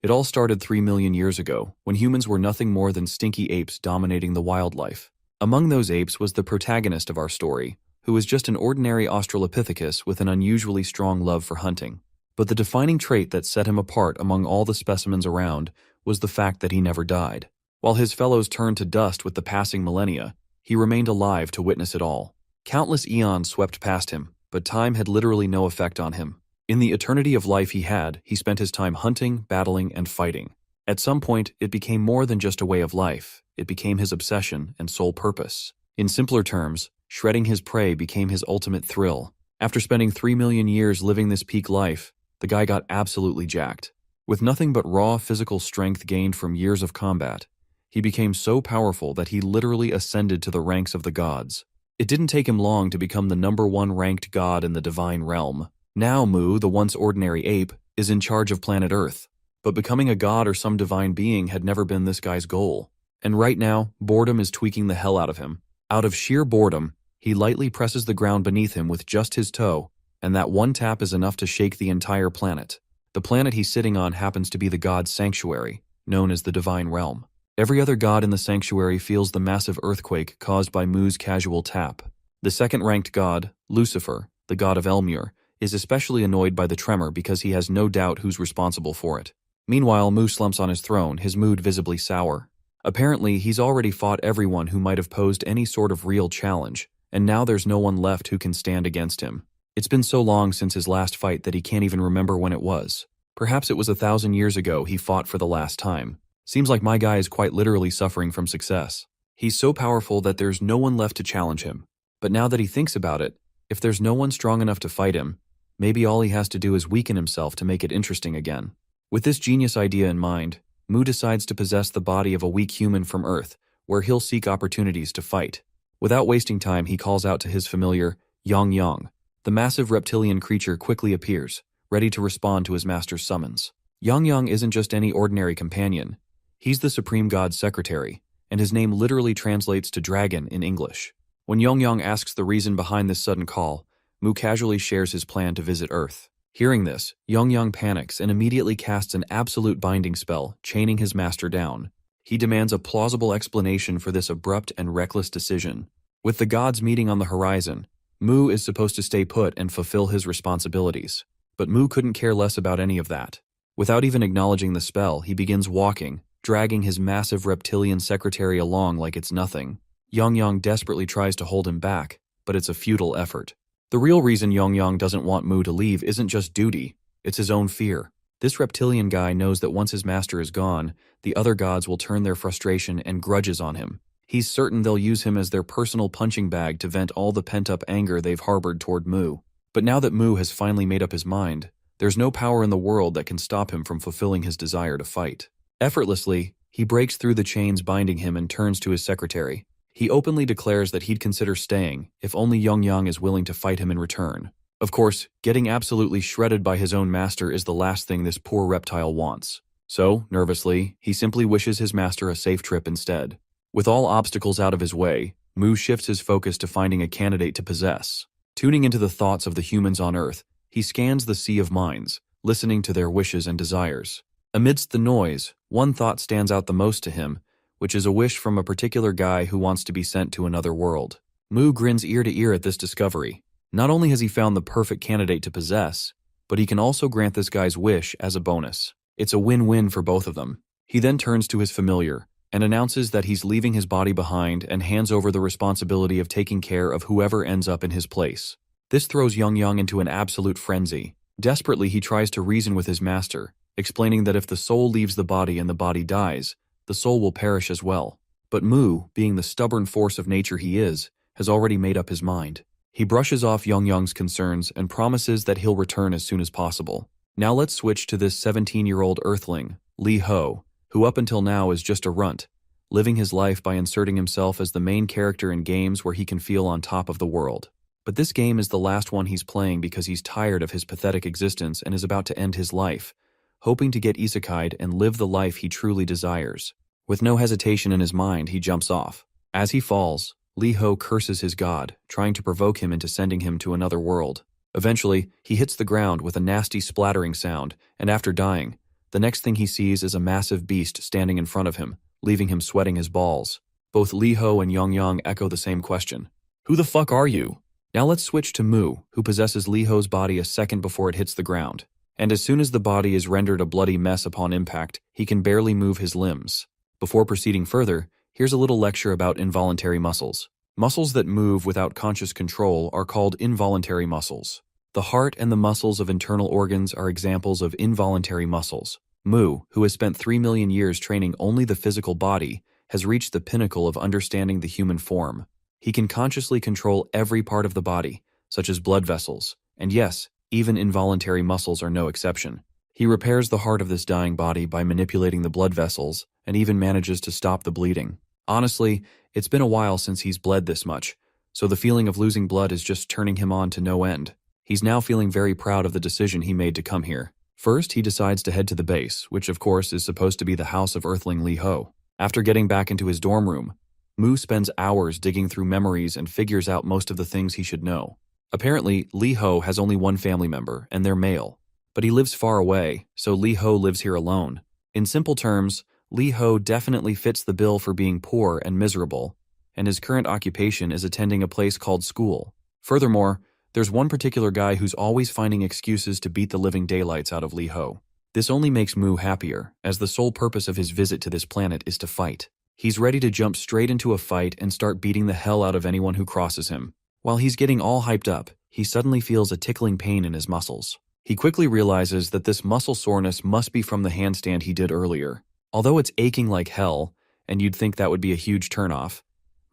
It all started 3 million years ago, when humans were nothing more than stinky apes dominating the wildlife. Among those apes was the protagonist of our story, who was just an ordinary Australopithecus with an unusually strong love for hunting. But the defining trait that set him apart among all the specimens around was the fact that he never died. While his fellows turned to dust with the passing millennia, he remained alive to witness it all. Countless eons swept past him, but time had literally no effect on him. In the eternity of life he spent his time hunting, battling, and fighting. At some point, it became more than just a way of life. It became his obsession and sole purpose. In simpler terms, shredding his prey became his ultimate thrill. After spending 3 million years living this peak life, the guy got absolutely jacked. With nothing but raw physical strength gained from years of combat, he became so powerful that he literally ascended to the ranks of the gods. It didn't take him long to become the #1 ranked god in the divine realm. Now Mu, the once ordinary ape, is in charge of planet Earth. But becoming a god or some divine being had never been this guy's goal. And right now, boredom is tweaking the hell out of him. Out of sheer boredom, he lightly presses the ground beneath him with just his toe, and that one tap is enough to shake the entire planet. The planet he's sitting on happens to be the god's sanctuary, known as the divine realm. Every other god in the sanctuary feels the massive earthquake caused by Mu's casual tap. The second-ranked god, Lucifer, the god of Elmure, is especially annoyed by the tremor because he has no doubt who's responsible for it. Meanwhile, Mu slumps on his throne, his mood visibly sour. Apparently, he's already fought everyone who might have posed any sort of real challenge, and now there's no one left who can stand against him. It's been so long since his last fight that he can't even remember when it was. Perhaps it was 1,000 years ago he fought for the last time. Seems like my guy is quite literally suffering from success. He's so powerful that there's no one left to challenge him. But now that he thinks about it, if there's no one strong enough to fight him, maybe all he has to do is weaken himself to make it interesting again. With this genius idea in mind, Mu decides to possess the body of a weak human from Earth, where he'll seek opportunities to fight. Without wasting time, he calls out to his familiar, Yang Yang. The massive reptilian creature quickly appears, ready to respond to his master's summons. Yang Yang isn't just any ordinary companion. He's the Supreme God's secretary, and his name literally translates to dragon in English. When Yang Yang asks the reason behind this sudden call, Mu casually shares his plan to visit Earth. Hearing this, Yang Yang panics and immediately casts an absolute binding spell, chaining his master down. He demands a plausible explanation for this abrupt and reckless decision. With the gods meeting on the horizon, Mu is supposed to stay put and fulfill his responsibilities. But Mu couldn't care less about any of that. Without even acknowledging the spell, he begins walking, dragging his massive reptilian secretary along like it's nothing. Yang Yang desperately tries to hold him back, but it's a futile effort. The real reason Yang Yang doesn't want Mu to leave isn't just duty, it's his own fear. This reptilian guy knows that once his master is gone, the other gods will turn their frustration and grudges on him. He's certain they'll use him as their personal punching bag to vent all the pent-up anger they've harbored toward Mu. But now that Mu has finally made up his mind, there's no power in the world that can stop him from fulfilling his desire to fight. Effortlessly, he breaks through the chains binding him and turns to his secretary. He openly declares that he'd consider staying if only Yang Yang is willing to fight him in return. Of course, getting absolutely shredded by his own master is the last thing this poor reptile wants. So, nervously, he simply wishes his master a safe trip instead. With all obstacles out of his way, Mu shifts his focus to finding a candidate to possess. Tuning into the thoughts of the humans on Earth, he scans the sea of minds, listening to their wishes and desires. Amidst the noise, one thought stands out the most to him, which is a wish from a particular guy who wants to be sent to another world. Mu grins ear to ear at this discovery. Not only has he found the perfect candidate to possess, but he can also grant this guy's wish as a bonus. It's a win-win for both of them. He then turns to his familiar and announces that he's leaving his body behind and hands over the responsibility of taking care of whoever ends up in his place. This throws Yang Yang into an absolute frenzy. Desperately, he tries to reason with his master, explaining that if the soul leaves the body and the body dies, the soul will perish as well. But Mu, being the stubborn force of nature he is, has already made up his mind. He brushes off Yang Yang's concerns and promises that he'll return as soon as possible. Now let's switch to this 17-year-old earthling, Li Ho, who up until now is just a runt, living his life by inserting himself as the main character in games where he can feel on top of the world. But this game is the last one he's playing because he's tired of his pathetic existence and is about to end his life, hoping to get isekai'd and live the life he truly desires. With no hesitation in his mind, he jumps off. As he falls, Li Ho curses his god, trying to provoke him into sending him to another world. Eventually, he hits the ground with a nasty splattering sound, and after dying, The next thing he sees is a massive beast standing in front of him, leaving him sweating his balls. Both Lee Ho and Yongyang echo the same question. Who the fuck are you? Now let's switch to Mu, who possesses Lee Ho's body a second before it hits the ground. And as soon as the body is rendered a bloody mess upon impact, he can barely move his limbs. Before proceeding further, here's a little lecture about involuntary muscles. Muscles that move without conscious control are called involuntary muscles. The heart and the muscles of internal organs are examples of involuntary muscles. Mu, who has spent 3 million years training only the physical body, has reached the pinnacle of understanding the human form. He can consciously control every part of the body, such as blood vessels, and yes, even involuntary muscles are no exception. He repairs the heart of this dying body by manipulating the blood vessels and even manages to stop the bleeding. Honestly, it's been a while since he's bled this much, so the feeling of losing blood is just turning him on to no end. He's now feeling very proud of the decision he made to come here. First, he decides to head to the base, which of course is supposed to be the house of Earthling Lee Ho. After getting back into his dorm room, Mu spends hours digging through memories and figures out most of the things he should know. Apparently, Lee Ho has only one family member, and they're male. But he lives far away, so Lee Ho lives here alone. In simple terms, Lee Ho definitely fits the bill for being poor and miserable, and his current occupation is attending a place called school. Furthermore, there's one particular guy who's always finding excuses to beat the living daylights out of Lee Ho. This only makes Mu happier, as the sole purpose of his visit to this planet is to fight. He's ready to jump straight into a fight and start beating the hell out of anyone who crosses him. While he's getting all hyped up, he suddenly feels a tickling pain in his muscles. He quickly realizes that this muscle soreness must be from the handstand he did earlier. Although it's aching like hell, and you'd think that would be a huge turnoff,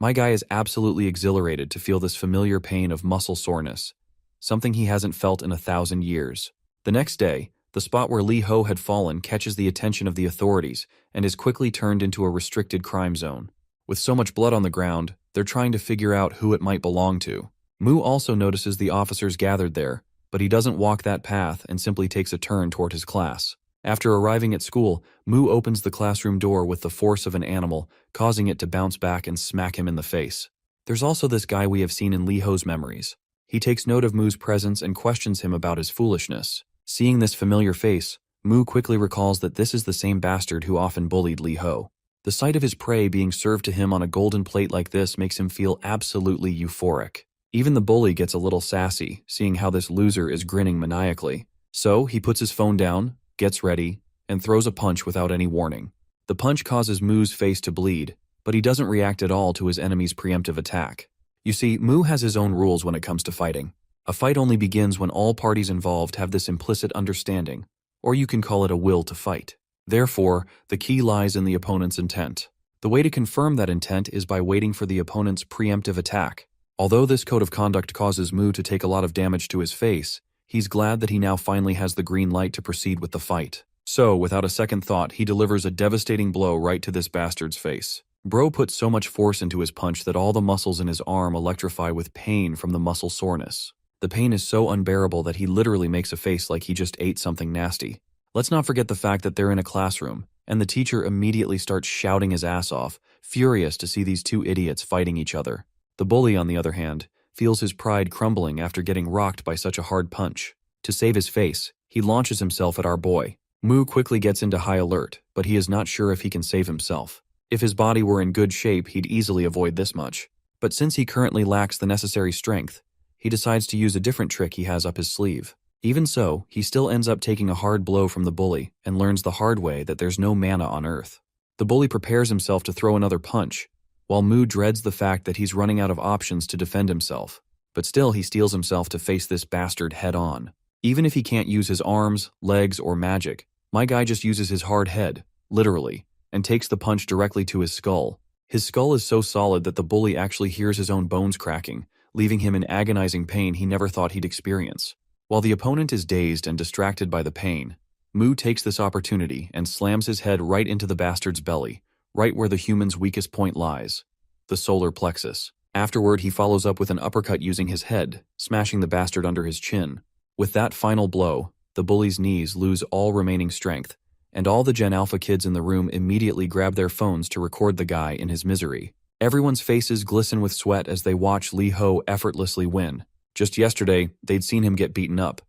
my guy is absolutely exhilarated to feel this familiar pain of muscle soreness, something he hasn't felt in 1,000 years. The next day, the spot where Lee Ho had fallen catches the attention of the authorities and is quickly turned into a restricted crime zone. With so much blood on the ground, they're trying to figure out who it might belong to. Mu also notices the officers gathered there, but he doesn't walk that path and simply takes a turn toward his class. After arriving at school, Mu opens the classroom door with the force of an animal, causing it to bounce back and smack him in the face. There's also this guy we have seen in Lee Ho's memories. He takes note of Mu's presence and questions him about his foolishness. Seeing this familiar face, Mu quickly recalls that this is the same bastard who often bullied Lee Ho. The sight of his prey being served to him on a golden plate like this makes him feel absolutely euphoric. Even the bully gets a little sassy, seeing how this loser is grinning maniacally. So he puts his phone down, gets ready, and throws a punch without any warning. The punch causes Mu's face to bleed, but he doesn't react at all to his enemy's preemptive attack. You see, Mu has his own rules when it comes to fighting. A fight only begins when all parties involved have this implicit understanding, or you can call it a will to fight. Therefore, the key lies in the opponent's intent. The way to confirm that intent is by waiting for the opponent's preemptive attack. Although this code of conduct causes Mu to take a lot of damage to his face, he's glad that he now finally has the green light to proceed with the fight. So, without a second thought, he delivers a devastating blow right to this bastard's face. Bro puts so much force into his punch that all the muscles in his arm electrify with pain from the muscle soreness. The pain is so unbearable that he literally makes a face like he just ate something nasty. Let's not forget the fact that they're in a classroom, and the teacher immediately starts shouting his ass off, furious to see these two idiots fighting each other. The bully, on the other hand, feels his pride crumbling after getting rocked by such a hard punch. To save his face, he launches himself at our boy. Mu quickly gets into high alert, but he is not sure if he can save himself. If his body were in good shape, he'd easily avoid this much. But since he currently lacks the necessary strength, he decides to use a different trick he has up his sleeve. Even so, he still ends up taking a hard blow from the bully and learns the hard way that there's no mana on Earth. The bully prepares himself to throw another punch, while Mu dreads the fact that he's running out of options to defend himself. But still, he steels himself to face this bastard head-on. Even if he can't use his arms, legs, or magic, my guy just uses his hard head, literally, and takes the punch directly to his skull. His skull is so solid that the bully actually hears his own bones cracking, leaving him in agonizing pain he never thought he'd experience. While the opponent is dazed and distracted by the pain, Mu takes this opportunity and slams his head right into the bastard's belly, right where the human's weakest point lies, the solar plexus. Afterward, he follows up with an uppercut using his head, smashing the bastard under his chin. With that final blow, the bully's knees lose all remaining strength, and all the Gen Alpha kids in the room immediately grab their phones to record the guy in his misery. Everyone's faces glisten with sweat as they watch Lee Ho effortlessly win. Just yesterday, they'd seen him get beaten up,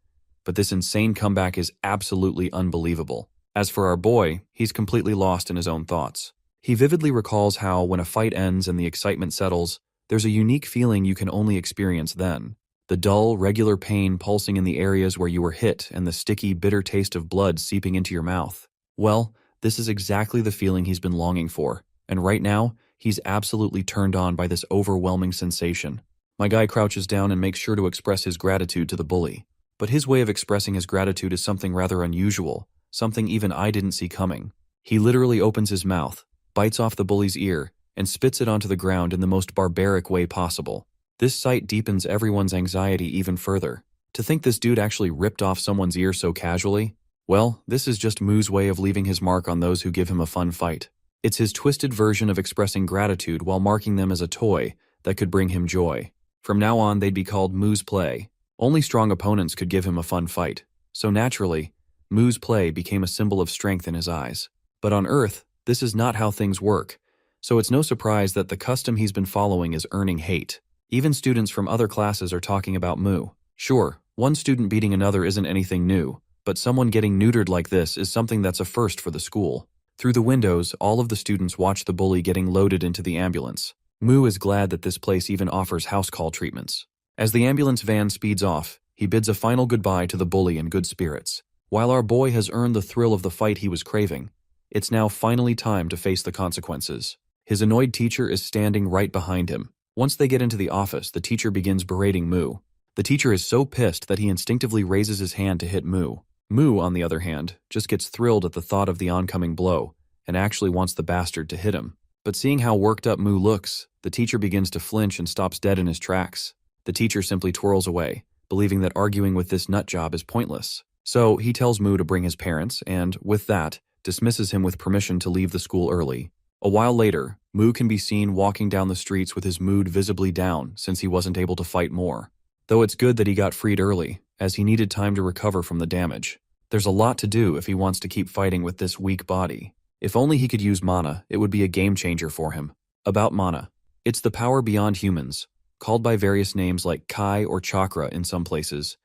but this insane comeback is absolutely unbelievable. As for our boy, he's completely lost in his own thoughts. He vividly recalls how, when a fight ends and the excitement settles, there's a unique feeling you can only experience then. The dull, regular pain pulsing in the areas where you were hit and the sticky, bitter taste of blood seeping into your mouth. Well, this is exactly the feeling he's been longing for, and right now, he's absolutely turned on by this overwhelming sensation. My guy crouches down and makes sure to express his gratitude to the bully. But his way of expressing his gratitude is something rather unusual, something even I didn't see coming. He literally opens his mouth, bites off the bully's ear, and spits it onto the ground in the most barbaric way possible. This sight deepens everyone's anxiety even further. To think this dude actually ripped off someone's ear so casually? Well, this is just Moo's way of leaving his mark on those who give him a fun fight. It's his twisted version of expressing gratitude while marking them as a toy that could bring him joy. From now on, they'd be called Moo's Play. Only strong opponents could give him a fun fight. So naturally, Moo's Play became a symbol of strength in his eyes. But on Earth, this is not how things work. So it's no surprise that the custom he's been following is earning hate. Even students from other classes are talking about Moo. Sure, one student beating another isn't anything new, but someone getting neutered like this is something that's a first for the school. Through the windows, all of the students watch the bully getting loaded into the ambulance. Moo is glad that this place even offers house call treatments. As the ambulance van speeds off, he bids a final goodbye to the bully in good spirits. While our boy has earned the thrill of the fight he was craving, it's now finally time to face the consequences. His annoyed teacher is standing right behind him. Once they get into the office, the teacher begins berating Moo. The teacher is so pissed that he instinctively raises his hand to hit Moo. Moo, on the other hand, just gets thrilled at the thought of the oncoming blow and actually wants the bastard to hit him. But seeing how worked up Moo looks, the teacher begins to flinch and stops dead in his tracks. The teacher simply twirls away, believing that arguing with this nutjob is pointless. So he tells Moo to bring his parents and, with that, dismisses him with permission to leave the school early. A while later, Moo can be seen walking down the streets with his mood visibly down since he wasn't able to fight more. Though it's good that he got freed early, as he needed time to recover from the damage. There's a lot to do if he wants to keep fighting with this weak body. If only he could use mana, it would be a game changer for him. About mana. It's the power beyond humans, called by various names like Kai or Chakra in some places,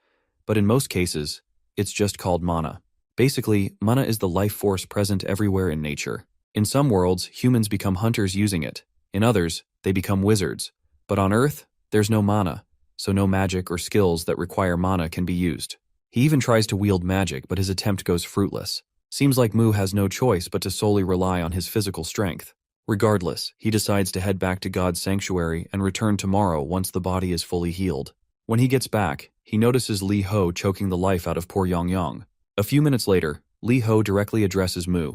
but in most cases, it's just called mana. Basically, mana is the life force present everywhere in nature. In some worlds, humans become hunters using it. In others, they become wizards. But on Earth, there's no mana, so no magic or skills that require mana can be used. He even tries to wield magic, but his attempt goes fruitless. Seems like Moo has no choice but to solely rely on his physical strength. Regardless, he decides to head back to God's sanctuary and return tomorrow once the body is fully healed. When he gets back, he notices Li Ho choking the life out of poor Yong. A few minutes later, Li Ho directly addresses Moo,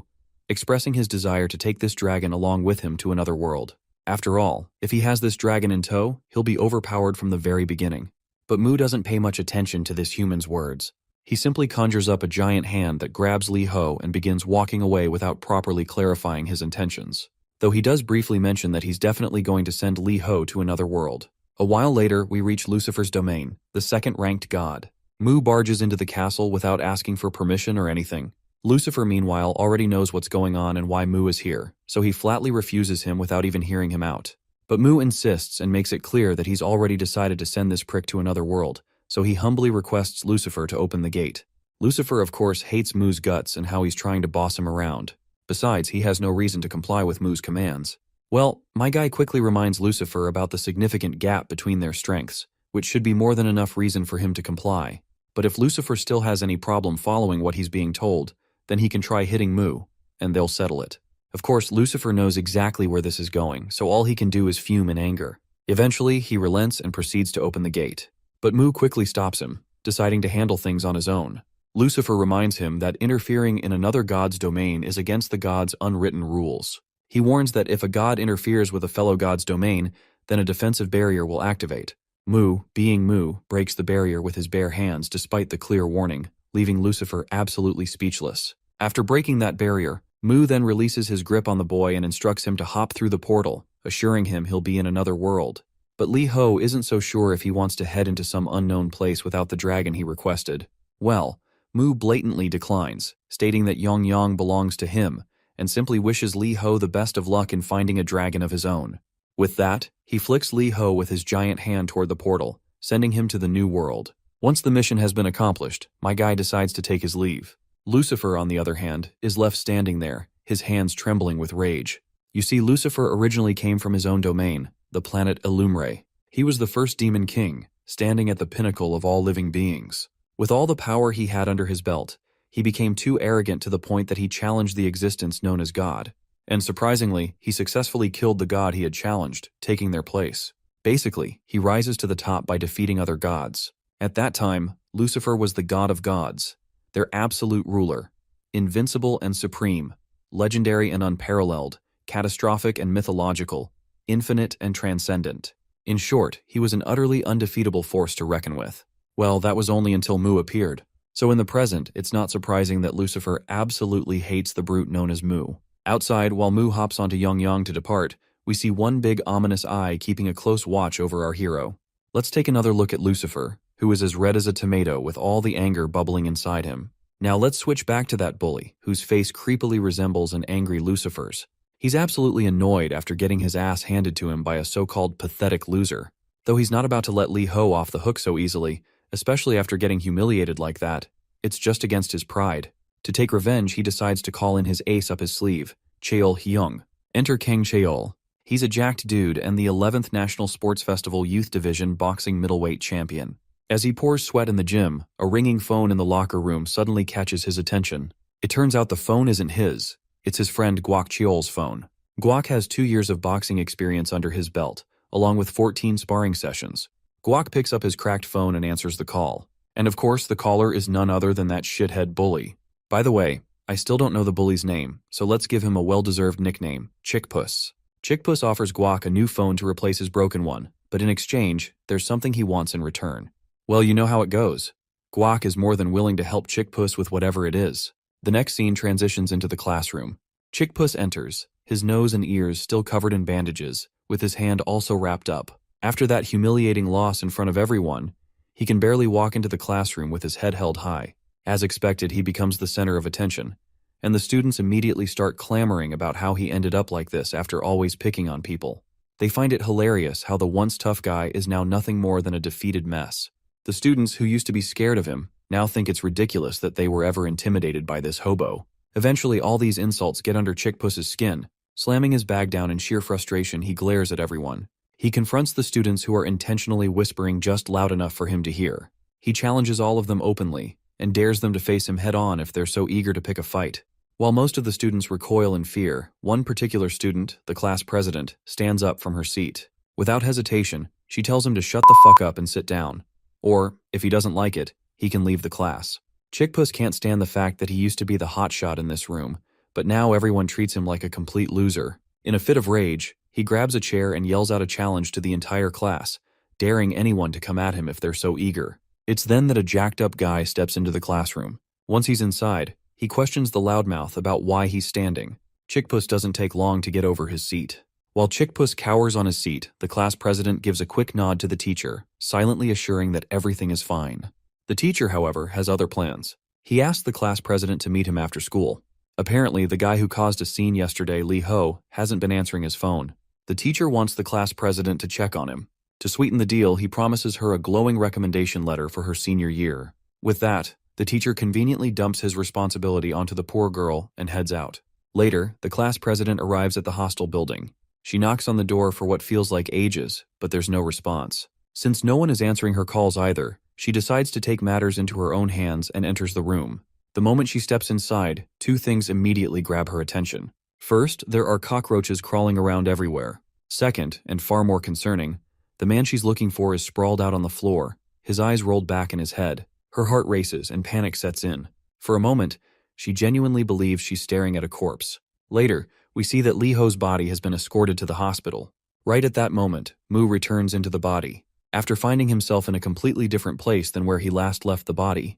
expressing his desire to take this dragon along with him to another world. After all, if he has this dragon in tow, he'll be overpowered from the very beginning. But Moo doesn't pay much attention to this human's words. He simply conjures up a giant hand that grabs Li Ho and begins walking away without properly clarifying his intentions. Though he does briefly mention that he's definitely going to send Li Ho to another world. A while later, we reach Lucifer's domain, the second-ranked god. Moo barges into the castle without asking for permission or anything. Lucifer, meanwhile, already knows what's going on and why Moo is here, so he flatly refuses him without even hearing him out. But Moo insists and makes it clear that he's already decided to send this prick to another world, so he humbly requests Lucifer to open the gate. Lucifer, of course, hates Moo's guts and how he's trying to boss him around. Besides, he has no reason to comply with Moo's commands. Well, my guy quickly reminds Lucifer about the significant gap between their strengths, which should be more than enough reason for him to comply. But if Lucifer still has any problem following what he's being told, then he can try hitting Moo, and they'll settle it. Of course, Lucifer knows exactly where this is going, so all he can do is fume in anger. Eventually, he relents and proceeds to open the gate. But Moo quickly stops him, deciding to handle things on his own. Lucifer reminds him that interfering in another god's domain is against the god's unwritten rules. He warns that if a god interferes with a fellow god's domain, then a defensive barrier will activate. Moo, being Moo, breaks the barrier with his bare hands despite the clear warning, leaving Lucifer absolutely speechless. After breaking that barrier, Moo then releases his grip on the boy and instructs him to hop through the portal, assuring him he'll be in another world. But Li Ho isn't so sure if he wants to head into some unknown place without the dragon he requested. Well, Moo blatantly declines, stating that Yong belongs to him, and simply wishes Li Ho the best of luck in finding a dragon of his own. With that, he flicks Li Ho with his giant hand toward the portal, sending him to the new world. Once the mission has been accomplished, my guy decides to take his leave. Lucifer, on the other hand, is left standing there, his hands trembling with rage. You see, Lucifer originally came from his own domain, the planet Illumre. He was the first demon king, standing at the pinnacle of all living beings. With all the power he had under his belt, he became too arrogant to the point that he challenged the existence known as God. And surprisingly, he successfully killed the god he had challenged, taking their place. Basically, he rises to the top by defeating other gods. At that time, Lucifer was the god of gods, their absolute ruler, invincible and supreme, legendary and unparalleled, catastrophic and mythological, infinite and transcendent. In short, he was an utterly undefeatable force to reckon with. Well, that was only until Mu appeared. So in the present, it's not surprising that Lucifer absolutely hates the brute known as Mu. Outside, while Mu hops onto Yang to depart, we see one big ominous eye keeping a close watch over our hero. Let's take another look at Lucifer, who is as red as a tomato with all the anger bubbling inside him. Now let's switch back to that bully, whose face creepily resembles an angry Lucifer's. He's absolutely annoyed after getting his ass handed to him by a so-called pathetic loser. Though he's not about to let Lee Ho off the hook so easily, especially after getting humiliated like that. It's just against his pride. To take revenge, he decides to call in his ace up his sleeve, Cheol Hyung. Enter Kang Cheol. He's a jacked dude and the 11th National Sports Festival Youth Division boxing middleweight champion. As he pours sweat in the gym, a ringing phone in the locker room suddenly catches his attention. It turns out the phone isn't his. It's his friend Guak Cheol's phone. Guak has 2 years of boxing experience under his belt, along with 14 sparring sessions. Guak picks up his cracked phone and answers the call. And of course, the caller is none other than that shithead bully. By the way, I still don't know the bully's name, so let's give him a well-deserved nickname, Chickpuss. Chickpuss offers Guak a new phone to replace his broken one, but in exchange, there's something he wants in return. Well, you know how it goes. Guak is more than willing to help Chickpuss with whatever it is. The next scene transitions into the classroom. Chickpuss enters, his nose and ears still covered in bandages, with his hand also wrapped up. After that humiliating loss in front of everyone, he can barely walk into the classroom with his head held high. As expected, he becomes the center of attention, and the students immediately start clamoring about how he ended up like this after always picking on people. They find it hilarious how the once tough guy is now nothing more than a defeated mess. The students who used to be scared of him now think it's ridiculous that they were ever intimidated by this hobo. Eventually, all these insults get under Chickpuss's skin. Slamming his bag down in sheer frustration, he glares at everyone. He confronts the students who are intentionally whispering just loud enough for him to hear. He challenges all of them openly, and dares them to face him head-on if they're so eager to pick a fight. While most of the students recoil in fear, one particular student, the class president, stands up from her seat. Without hesitation, she tells him to shut the fuck up and sit down. Or, if he doesn't like it, he can leave the class. Chickpuss can't stand the fact that he used to be the hotshot in this room, but now everyone treats him like a complete loser. In a fit of rage, he grabs a chair and yells out a challenge to the entire class, daring anyone to come at him if they're so eager. It's then that a jacked-up guy steps into the classroom. Once he's inside, he questions the loudmouth about why he's standing. Chickpuss doesn't take long to get over his seat. While Chickpuss cowers on his seat, the class president gives a quick nod to the teacher, silently assuring that everything is fine. The teacher, however, has other plans. He asks the class president to meet him after school. Apparently, the guy who caused a scene yesterday, Lee Ho, hasn't been answering his phone. The teacher wants the class president to check on him. To sweeten the deal, he promises her a glowing recommendation letter for her senior year. With that, the teacher conveniently dumps his responsibility onto the poor girl and heads out. Later, the class president arrives at the hostel building. She knocks on the door for what feels like ages, but there's no response. Since no one is answering her calls either, she decides to take matters into her own hands and enters the room. The moment she steps inside, 2 things immediately grab her attention. First, there are cockroaches crawling around everywhere. Second, and far more concerning, the man she's looking for is sprawled out on the floor, his eyes rolled back in his head. Her heart races and panic sets in. For a moment, she genuinely believes she's staring at a corpse. Later, we see that Lee Ho's body has been escorted to the hospital. Right at that moment, Mu returns into the body. After finding himself in a completely different place than where he last left the body,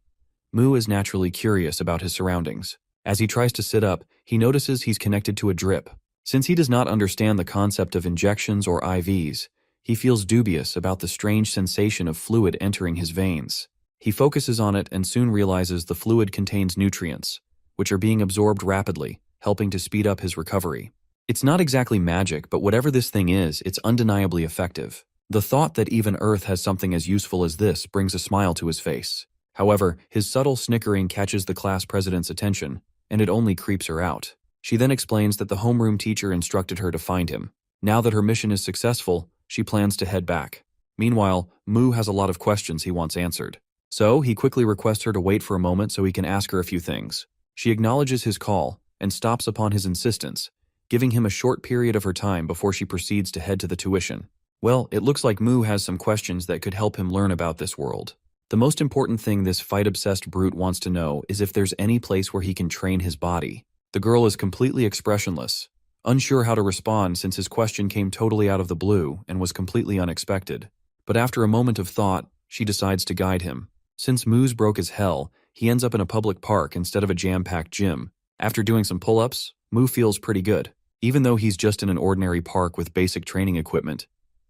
Mu is naturally curious about his surroundings. As he tries to sit up, he notices he's connected to a drip. Since he does not understand the concept of injections or IVs, he feels dubious about the strange sensation of fluid entering his veins. He focuses on it and soon realizes the fluid contains nutrients, which are being absorbed rapidly, helping to speed up his recovery. It's not exactly magic, but whatever this thing is, it's undeniably effective. The thought that even Earth has something as useful as this brings a smile to his face. However, his subtle snickering catches the class president's attention, and it only creeps her out. She then explains that the homeroom teacher instructed her to find him. Now that her mission is successful, she plans to head back. Meanwhile, Mu has a lot of questions he wants answered. So, he quickly requests her to wait for a moment so he can ask her a few things. She acknowledges his call and stops upon his insistence, giving him a short period of her time before she proceeds to head to the tuition. Well, it looks like Mu has some questions that could help him learn about this world. The most important thing this fight-obsessed brute wants to know is if there's any place where he can train his body. The girl is completely expressionless, unsure how to respond since his question came totally out of the blue and was completely unexpected. But after a moment of thought, she decides to guide him. Since Mu's broke as hell, he ends up in a public park instead of a jam-packed gym. After doing some pull-ups, Mu feels pretty good. Even though he's just in an ordinary park with basic training equipment,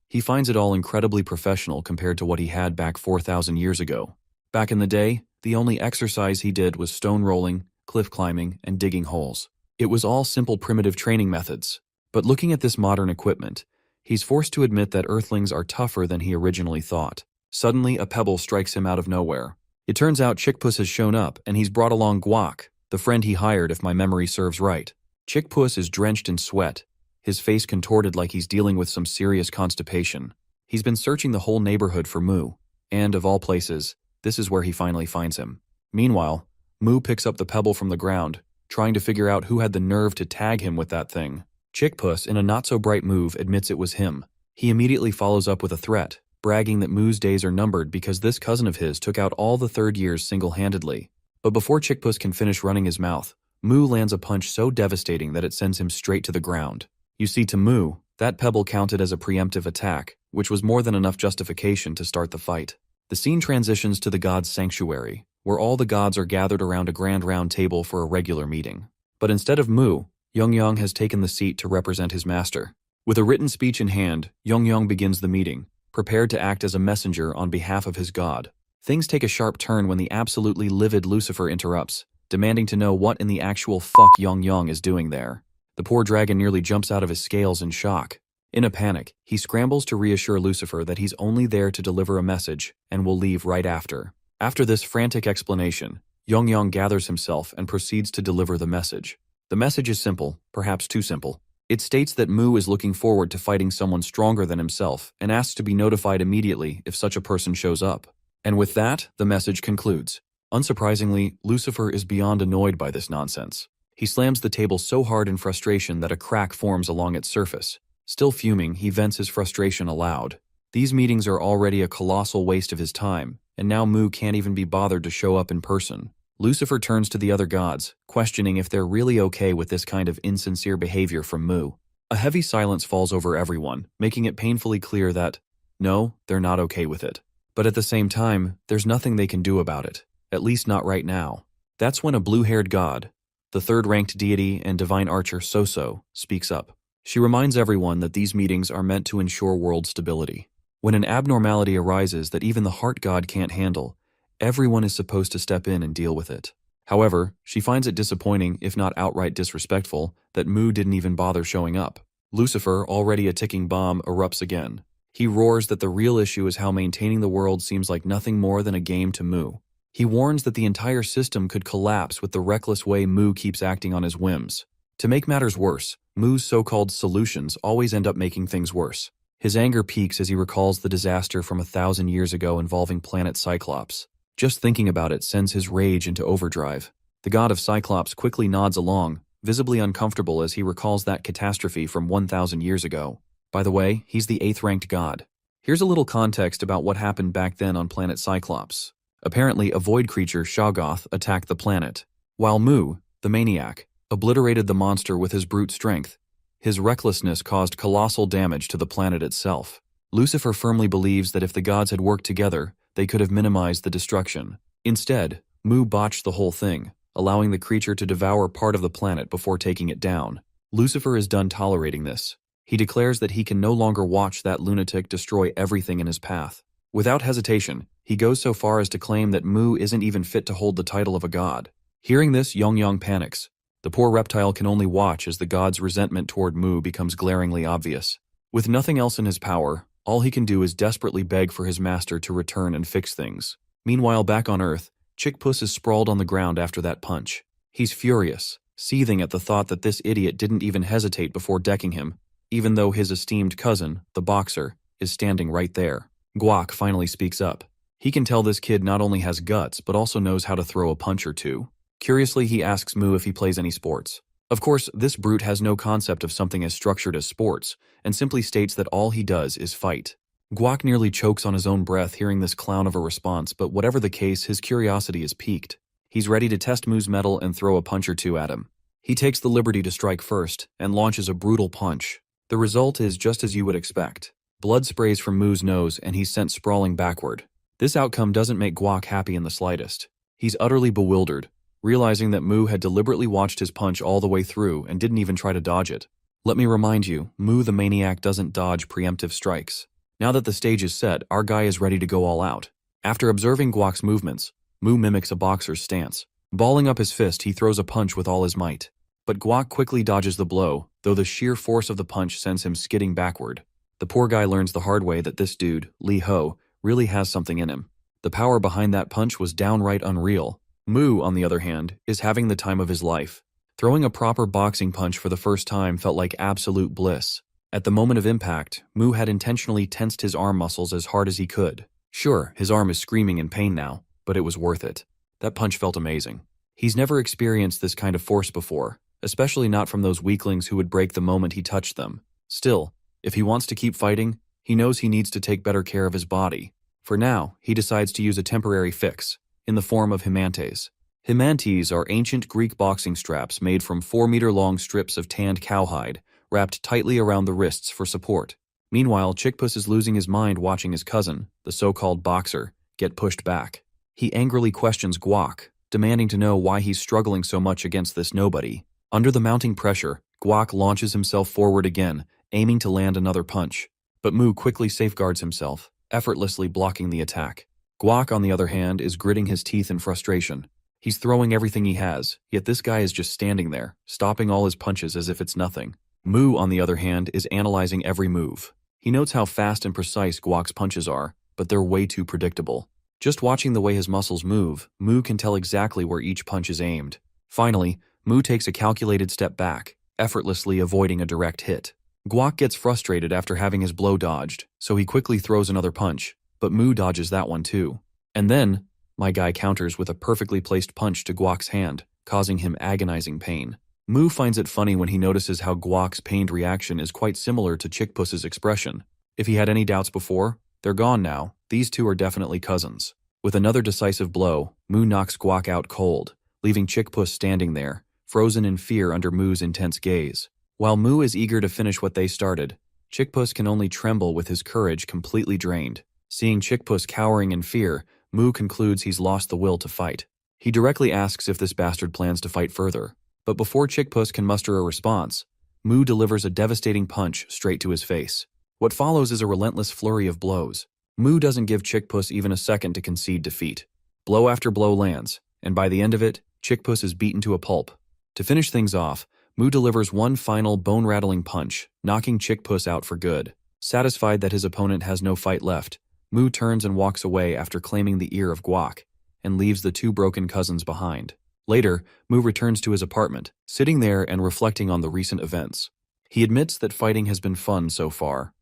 he finds it all incredibly professional compared to what he had back 4,000 years ago. Back in the day, the only exercise he did was stone rolling, cliff climbing, and digging holes. It was all simple primitive training methods. But looking at this modern equipment, he's forced to admit that Earthlings are tougher than he originally thought. Suddenly, a pebble strikes him out of nowhere. It turns out Chickpuss has shown up, and he's brought along Guac, the friend he hired if my memory serves right. Chickpuss is drenched in sweat, his face contorted like he's dealing with some serious constipation. He's been searching the whole neighborhood for Mu, and of all places, this is where he finally finds him. Meanwhile, Mu picks up the pebble from the ground, trying to figure out who had the nerve to tag him with that thing. Chickpuss, in a not-so-bright move, admits it was him. He immediately follows up with a threat, bragging that Mu's days are numbered because this cousin of his took out all the third years single-handedly. But before Chickpuss can finish running his mouth, Mu lands a punch so devastating that it sends him straight to the ground. You see, to Mu, that pebble counted as a preemptive attack, which was more than enough justification to start the fight. The scene transitions to the gods' sanctuary, where all the gods are gathered around a grand round table for a regular meeting. But instead of Mu, Yongyang has taken the seat to represent his master. With a written speech in hand, Yongyang begins the meeting, prepared to act as a messenger on behalf of his god. Things take a sharp turn when the absolutely livid Lucifer interrupts, demanding to know what in the actual fuck Yongyang is doing there. The poor dragon nearly jumps out of his scales in shock. In a panic, he scrambles to reassure Lucifer that he's only there to deliver a message and will leave right after. After this frantic explanation, Yongyang gathers himself and proceeds to deliver the message. The message is simple, perhaps too simple. It states that Mu is looking forward to fighting someone stronger than himself and asks to be notified immediately if such a person shows up. And with that, the message concludes. Unsurprisingly, Lucifer is beyond annoyed by this nonsense. He slams the table so hard in frustration that a crack forms along its surface. Still fuming, he vents his frustration aloud. These meetings are already a colossal waste of his time, and now Mu can't even be bothered to show up in person. Lucifer turns to the other gods, questioning if they're really okay with this kind of insincere behavior from Mu. A heavy silence falls over everyone, making it painfully clear that, no, they're not okay with it. But at the same time, there's nothing they can do about it, at least not right now. That's when a blue-haired god, the third-ranked deity and divine archer Soso, speaks up. She reminds everyone that these meetings are meant to ensure world stability. When an abnormality arises that even the heart god can't handle, everyone is supposed to step in and deal with it. However, she finds it disappointing, if not outright disrespectful, that Mu didn't even bother showing up. Lucifer, already a ticking bomb, erupts again. He roars that the real issue is how maintaining the world seems like nothing more than a game to Mu. He warns that the entire system could collapse with the reckless way Mu keeps acting on his whims. To make matters worse, Mu's so-called solutions always end up making things worse. His anger peaks as he recalls the disaster from 1,000 years ago involving planet Cyclops. Just thinking about it sends his rage into overdrive. The god of Cyclops quickly nods along, visibly uncomfortable as he recalls that catastrophe from 1,000 years ago. By the way, he's the 8th-ranked god. Here's a little context about what happened back then on planet Cyclops. Apparently, a void creature, Shoggoth, attacked the planet. While Mu, the maniac, obliterated the monster with his brute strength, his recklessness caused colossal damage to the planet itself. Lucifer firmly believes that if the gods had worked together, they could have minimized the destruction. Instead, Mu botched the whole thing, allowing the creature to devour part of the planet before taking it down. Lucifer is done tolerating this. He declares that he can no longer watch that lunatic destroy everything in his path. Without hesitation, he goes so far as to claim that Mu isn't even fit to hold the title of a god. Hearing this, Yongyang panics. The poor reptile can only watch as the god's resentment toward Mu becomes glaringly obvious. With nothing else in his power, all he can do is desperately beg for his master to return and fix things. Meanwhile, back on Earth, Chickpuss is sprawled on the ground after that punch. He's furious, seething at the thought that this idiot didn't even hesitate before decking him, even though his esteemed cousin, the boxer, is standing right there. Guac finally speaks up. He can tell this kid not only has guts, but also knows how to throw a punch or two. Curiously, he asks Mu if he plays any sports. Of course, this brute has no concept of something as structured as sports, and simply states that all he does is fight. Guac nearly chokes on his own breath hearing this clown of a response, but whatever the case, his curiosity is piqued. He's ready to test Mu's mettle and throw a punch or two at him. He takes the liberty to strike first, and launches a brutal punch. The result is just as you would expect. Blood sprays from Mu's nose, and he's sent sprawling backward. This outcome doesn't make Guac happy in the slightest. He's utterly bewildered, realizing that Mu had deliberately watched his punch all the way through and didn't even try to dodge it. Let me remind you, Mu the maniac doesn't dodge preemptive strikes. Now that the stage is set, our guy is ready to go all out. After observing Guac's movements, Mu mimics a boxer's stance. Balling up his fist, he throws a punch with all his might. But Guac quickly dodges the blow, though the sheer force of the punch sends him skidding backward. The poor guy learns the hard way that this dude, Li Ho, really has something in him. The power behind that punch was downright unreal. Mu, on the other hand, is having the time of his life. Throwing a proper boxing punch for the first time felt like absolute bliss. At the moment of impact, Mu had intentionally tensed his arm muscles as hard as he could. Sure, his arm is screaming in pain now, but it was worth it. That punch felt amazing. He's never experienced this kind of force before, especially not from those weaklings who would break the moment he touched them. Still, if he wants to keep fighting, he knows he needs to take better care of his body. For now, he decides to use a temporary fix, in the form of himantes. Himantes are ancient Greek boxing straps made from 4-meter-long strips of tanned cowhide, wrapped tightly around the wrists for support. Meanwhile, Chickpuss is losing his mind watching his cousin, the so-called boxer, get pushed back. He angrily questions Guac, demanding to know why he's struggling so much against this nobody. Under the mounting pressure, Guac launches himself forward again, aiming to land another punch. But Mu quickly safeguards himself, effortlessly blocking the attack. Guac, on the other hand, is gritting his teeth in frustration. He's throwing everything he has, yet this guy is just standing there, stopping all his punches as if it's nothing. Mu, on the other hand, is analyzing every move. He notes how fast and precise Guac's punches are, but they're way too predictable. Just watching the way his muscles move, Mu can tell exactly where each punch is aimed. Finally, Mu takes a calculated step back, effortlessly avoiding a direct hit. Guac gets frustrated after having his blow dodged, so he quickly throws another punch, but Mu dodges that one too. And then, my guy counters with a perfectly placed punch to Guac's hand, causing him agonizing pain. Mu finds it funny when he notices how Guac's pained reaction is quite similar to Chickpuss's expression. If he had any doubts before, they're gone now. These two are definitely cousins. With another decisive blow, Mu knocks Guac out cold, leaving Chickpuss standing there, frozen in fear under Mu's intense gaze. While Mu is eager to finish what they started, Chickpuss can only tremble with his courage completely drained. Seeing Chickpuss cowering in fear, Mu concludes he's lost the will to fight. He directly asks if this bastard plans to fight further. But before Chickpuss can muster a response, Mu delivers a devastating punch straight to his face. What follows is a relentless flurry of blows. Mu doesn't give Chickpuss even a second to concede defeat. Blow after blow lands, and by the end of it, Chickpuss is beaten to a pulp. To finish things off, Mu delivers one final bone-rattling punch, knocking Chickpuss out for good. Satisfied that his opponent has no fight left, Mu turns and walks away after claiming the ear of Guac, and leaves the two broken cousins behind. Later, Mu returns to his apartment, sitting there and reflecting on the recent events. He admits that fighting has been fun so far,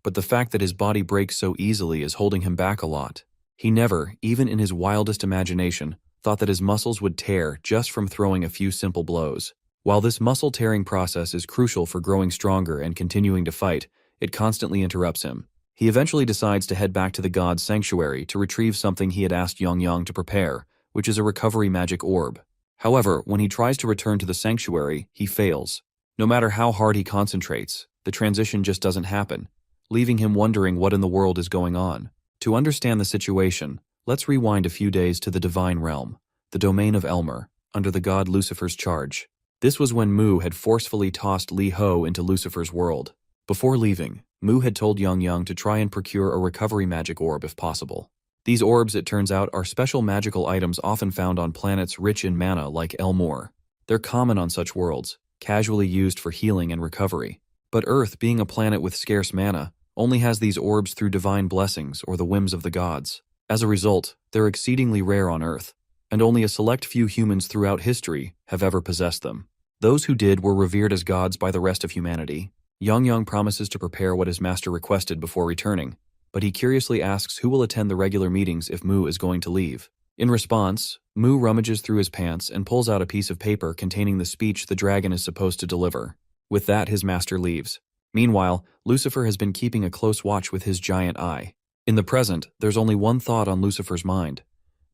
but the fact that his body breaks so easily is holding him back a lot. He never, even in his wildest imagination, thought that his muscles would tear just from throwing a few simple blows. While this muscle-tearing process is crucial for growing stronger and continuing to fight, it constantly interrupts him. He eventually decides to head back to the god's sanctuary to retrieve something he had asked Yang to prepare, which is a recovery magic orb. However, when he tries to return to the sanctuary, he fails. No matter how hard he concentrates, the transition just doesn't happen, leaving him wondering what in the world is going on. To understand the situation, let's rewind a few days to the divine realm, the domain of Elmer, under the god Lucifer's charge. This was when Mu had forcefully tossed Li Ho into Lucifer's world. Before leaving, Mu had told Yang to try and procure a recovery magic orb if possible. These orbs, it turns out, are special magical items often found on planets rich in mana like Elmore. They're common on such worlds, casually used for healing and recovery. But Earth, being a planet with scarce mana, only has these orbs through divine blessings or the whims of the gods. As a result, they're exceedingly rare on Earth. and only a select few humans throughout history have ever possessed them. Those who did were revered as gods by the rest of humanity. Yang promises to prepare what his master requested before returning, but he curiously asks who will attend the regular meetings if Mu is going to leave. In response, Mu rummages through his pants and pulls out a piece of paper containing the speech the dragon is supposed to deliver. With that, his master leaves. Meanwhile, Lucifer has been keeping a close watch with his giant eye. In the present, there's only one thought on Lucifer's mind.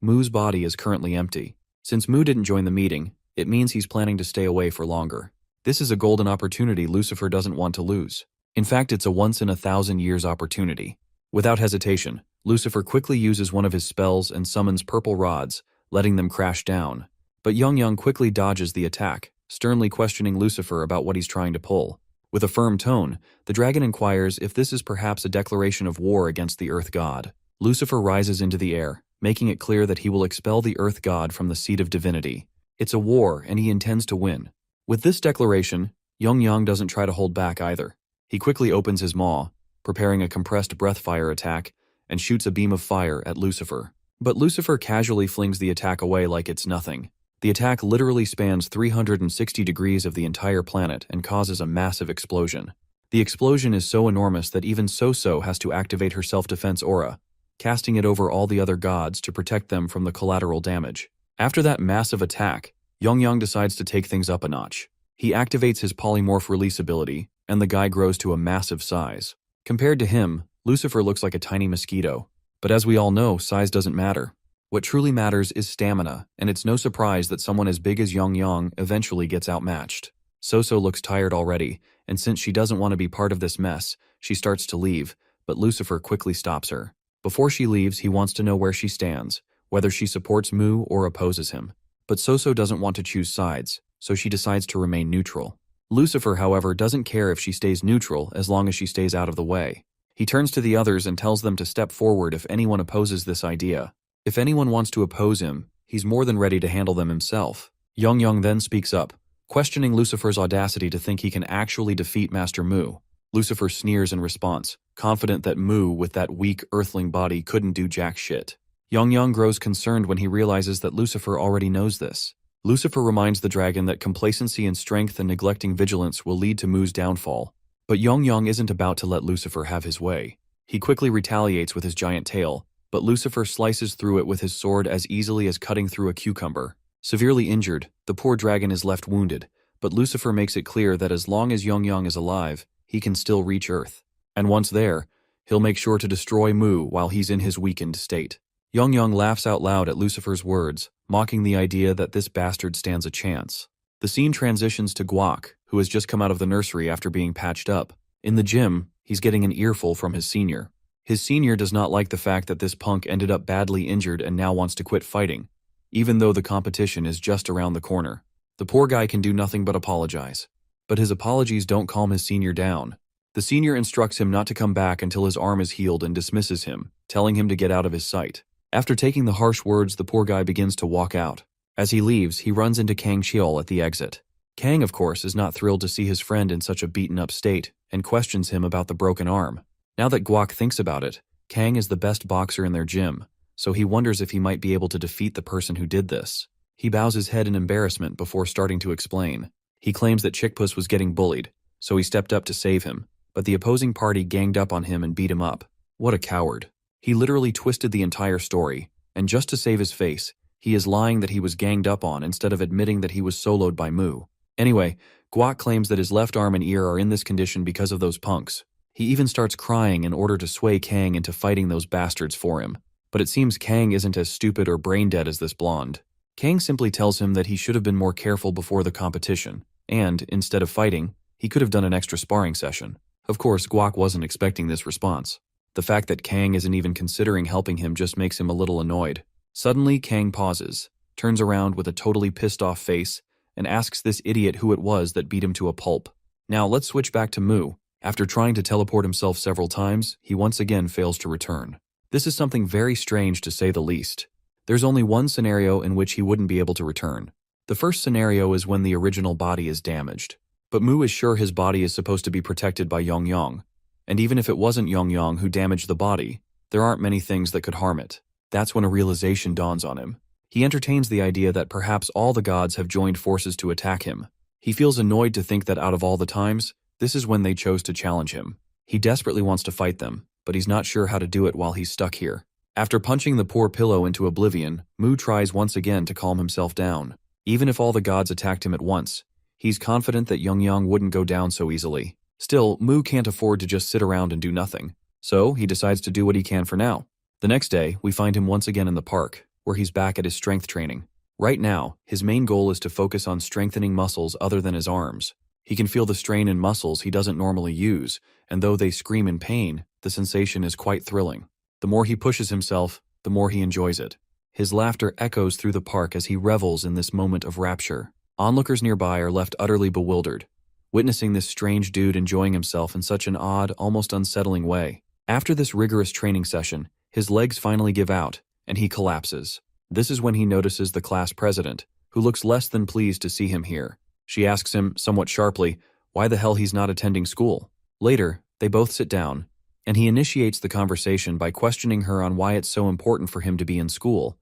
Mu's body is currently empty. Since Mu didn't join the meeting, it means he's planning to stay away for longer. This is a golden opportunity Lucifer doesn't want to lose. In fact, it's a once-in-a-thousand-years opportunity. Without hesitation, Lucifer quickly uses one of his spells and summons purple rods, letting them crash down. But Yang quickly dodges the attack, sternly questioning Lucifer about what he's trying to pull. With a firm tone, the dragon inquires if this is perhaps a declaration of war against the Earth God. Lucifer rises into the air, making it clear that he will expel the Earth God from the seat of divinity. It's a war, and he intends to win. With this declaration, Yang doesn't try to hold back either. He quickly opens his maw, preparing a compressed breath fire attack, and shoots a beam of fire at Lucifer. But Lucifer casually flings the attack away like it's nothing. The attack literally spans 360 degrees of the entire planet and causes a massive explosion. The explosion is so enormous that even So has to activate her self-defense aura, casting it over all the other gods to protect them from the collateral damage. After that massive attack, Yang decides to take things up a notch. He activates his polymorph release ability, and the guy grows to a massive size. Compared to him, Lucifer looks like a tiny mosquito. But as we all know, size doesn't matter. What truly matters is stamina, and it's no surprise that someone as big as Yang eventually gets outmatched. So looks tired already, and since she doesn't want to be part of this mess, she starts to leave, but Lucifer quickly stops her. Before she leaves, he wants to know where she stands, whether she supports Mu or opposes him. But So doesn't want to choose sides, so she decides to remain neutral. Lucifer, however, doesn't care if she stays neutral as long as she stays out of the way. He turns to the others and tells them to step forward if anyone opposes this idea. If anyone wants to oppose him, he's more than ready to handle them himself. Yang then speaks up, questioning Lucifer's audacity to think he can actually defeat Master Mu. Lucifer sneers in response, confident that Mu with that weak earthling body couldn't do jack shit. Yang grows concerned when he realizes that Lucifer already knows this. Lucifer reminds the dragon that complacency in strength and neglecting vigilance will lead to Mu's downfall. But Yang isn't about to let Lucifer have his way. He quickly retaliates with his giant tail, but Lucifer slices through it with his sword as easily as cutting through a cucumber. Severely injured, the poor dragon is left wounded, but Lucifer makes it clear that as long as Yang is alive, he can still reach Earth. And once there, he'll make sure to destroy Mu while he's in his weakened state. Yang laughs out loud at Lucifer's words, mocking the idea that this bastard stands a chance. The scene transitions to Guak, who has just come out of the nursery after being patched up. In the gym, he's getting an earful from his senior. His senior does not like the fact that this punk ended up badly injured and now wants to quit fighting, even though the competition is just around the corner. The poor guy can do nothing but apologize. But his apologies don't calm his senior down. The senior instructs him not to come back until his arm is healed and dismisses him, telling him to get out of his sight. After taking the harsh words, the poor guy begins to walk out. As he leaves, he runs into Kang Chiol at the exit. Kang, of course, is not thrilled to see his friend in such a beaten-up state and questions him about the broken arm. Now that Guak thinks about it, Kang is the best boxer in their gym, so he wonders if he might be able to defeat the person who did this. He bows his head in embarrassment before starting to explain. He claims that Chickpuss was getting bullied, so he stepped up to save him, but the opposing party ganged up on him and beat him up. What a coward. He literally twisted the entire story, and just to save his face, he is lying that he was ganged up on instead of admitting that he was soloed by Mu. Anyway, Guak claims that his left arm and ear are in this condition because of those punks. He even starts crying in order to sway Kang into fighting those bastards for him. But it seems Kang isn't as stupid or brain-dead as this blonde. Kang simply tells him that he should have been more careful before the competition, and, instead of fighting, he could have done an extra sparring session. Of course, Guak wasn't expecting this response. The fact that Kang isn't even considering helping him just makes him a little annoyed. Suddenly, Kang pauses, turns around with a totally pissed-off face, and asks this idiot who it was that beat him to a pulp. Now, let's switch back to Mu. After trying to teleport himself several times, he once again fails to return. This is something very strange to say the least. There's only one scenario in which he wouldn't be able to return. The first scenario is when the original body is damaged. But Mu is sure his body is supposed to be protected by Yang. And even if it wasn't Yang who damaged the body, there aren't many things that could harm it. That's when a realization dawns on him. He entertains the idea that perhaps all the gods have joined forces to attack him. He feels annoyed to think that out of all the times, this is when they chose to challenge him. He desperately wants to fight them, but he's not sure how to do it while he's stuck here. After punching the poor pillow into oblivion, Mu tries once again to calm himself down. Even if all the gods attacked him at once, he's confident that Young wouldn't go down so easily. Still, Mu can't afford to just sit around and do nothing, so he decides to do what he can for now. The next day, we find him once again in the park, where he's back at his strength training. Right now, his main goal is to focus on strengthening muscles other than his arms. He can feel the strain in muscles he doesn't normally use, and though they scream in pain, the sensation is quite thrilling. The more he pushes himself, the more he enjoys it. His laughter echoes through the park as he revels in this moment of rapture. Onlookers nearby are left utterly bewildered, witnessing this strange dude enjoying himself in such an odd, almost unsettling way. After this rigorous training session, his legs finally give out, and he collapses. This is when he notices the class president, who looks less than pleased to see him here. She asks him, somewhat sharply, why the hell he's not attending school. Later, they both sit down, and he initiates the conversation by questioning her on why it's so important for him to be in school,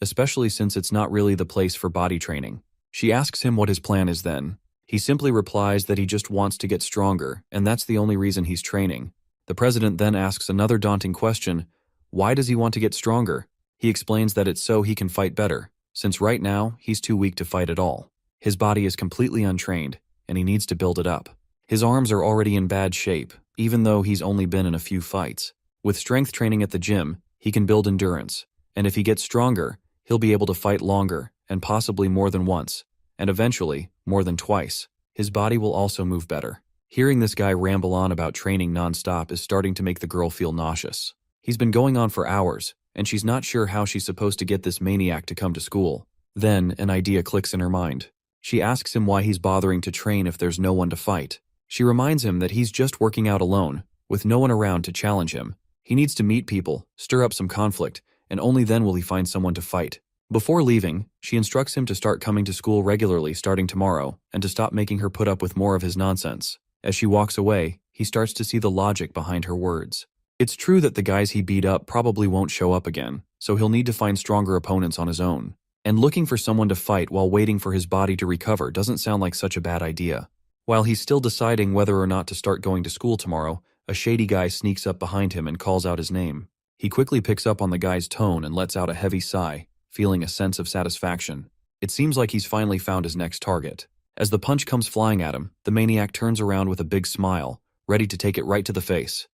especially since it's not really the place for body training. She asks him what his plan is then. He simply replies that he just wants to get stronger, and that's the only reason he's training. The president then asks another daunting question, why does he want to get stronger? He explains that it's so he can fight better, since right now he's too weak to fight at all. His body is completely untrained, and he needs to build it up. His arms are already in bad shape, even though he's only been in a few fights. With strength training at the gym, he can build endurance, and if he gets stronger, he'll be able to fight longer, and possibly more than once, and eventually, more than twice. His body will also move better. Hearing this guy ramble on about training non-stop is starting to make the girl feel nauseous. He's been going on for hours, and she's not sure how she's supposed to get this maniac to come to school. Then, an idea clicks in her mind. She asks him why he's bothering to train if there's no one to fight. She reminds him that he's just working out alone, with no one around to challenge him. He needs to meet people, stir up some conflict, and only then will he find someone to fight. Before leaving, she instructs him to start coming to school regularly starting tomorrow, and to stop making her put up with more of his nonsense. As she walks away, he starts to see the logic behind her words. It's true that the guys he beat up probably won't show up again, so he'll need to find stronger opponents on his own. And looking for someone to fight while waiting for his body to recover doesn't sound like such a bad idea. While he's still deciding whether or not to start going to school tomorrow, a shady guy sneaks up behind him and calls out his name. He quickly picks up on the guy's tone and lets out a heavy sigh, feeling a sense of satisfaction. It seems like he's finally found his next target. As the punch comes flying at him, the maniac turns around with a big smile, ready to take it right to the face.